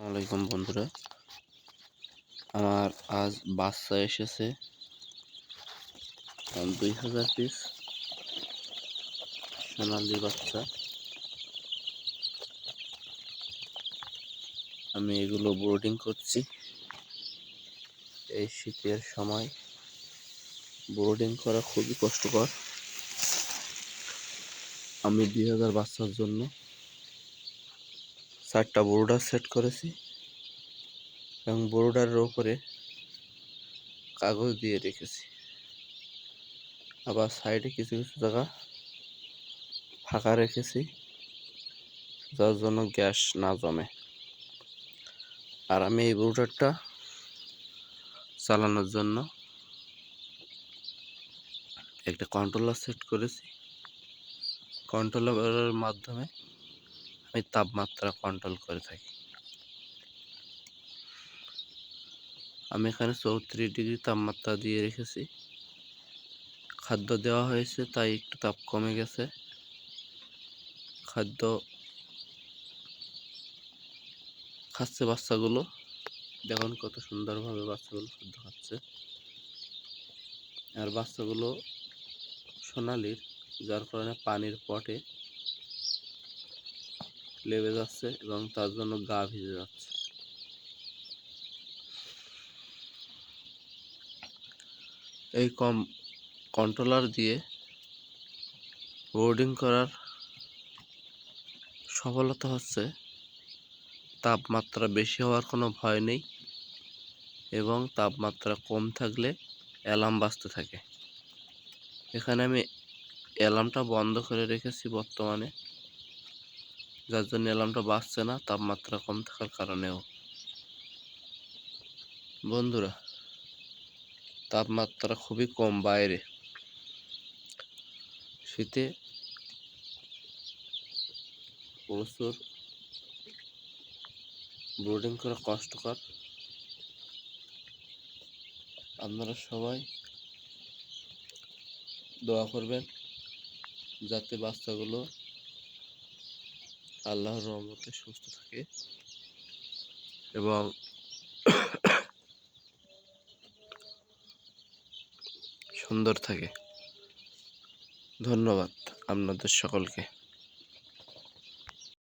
আসসালামাইকুম বন্ধুরা, আমার আজ বাচ্চা এসেছে 2000 পিস সোনালি বাচ্চা। আমি এগুলো ব্রুডিং করছি। এই শীতের সময় ব্রুডিং করা খুবই কষ্টকর। আমি 2000 বাচ্চার জন্য 4টা ব্রুডার সেট করেছি এবং ব্রুডারের ওপরে কাগজ দিয়ে রেখেছি। আবার সাইডে কিছু কিছু জায়গা ফাঁকা রেখেছি, যার জন্য গ্যাস না জমে। আর আমি এই ব্রুডারটা চালানোর জন্য একটা কন্ট্রোলার সেট করেছি। কন্ট্রোলারের মাধ্যমে আমি তাপমাত্রা কন্ট্রোল করে থাকি। আমি এখানে 34 ডিগ্রি তাপমাত্রা দিয়ে রেখেছি। খাদ্য দেওয়া হয়েছে তাই একটু তাপ কমে গেছে। খাদ্য খাচ্ছে বাচ্চাগুলো, দেখুন কত সুন্দরভাবে বাচ্চাগুলো খাদ্য খাচ্ছে। আর বাচ্চাগুলো সোনালির, যার কারণে পানির পটে লেবে যাচ্ছে এবং তার জন্য গা ভিজে যাচ্ছে। এই কন্ট্রোলার দিয়ে ব্রুডিং করার সফলতা হচ্ছে তাপমাত্রা বেশি হওয়ার কোনো ভয় নেই এবং তাপমাত্রা কম থাকলে অ্যালার্ম বাজতে থাকে। এখানে আমি অ্যালার্মটা বন্ধ করে রেখেছি বর্তমানে, যার জন্য অ্যালার্মটা বাজছে না তাপমাত্রা কম থাকার কারণেও। বন্ধুরা, তাপমাত্রা খুবই কম বাইরে। শীতে প্রচুর ব্রুডিং করা কষ্টকর। আপনারা সবাই দোয়া করবেন যাতে বাচ্চাগুলো আল্লাহর রহমতে সুস্থ থাকে এবং সুন্দর থাকে। ধন্যবাদ আপনাদের সকলকে।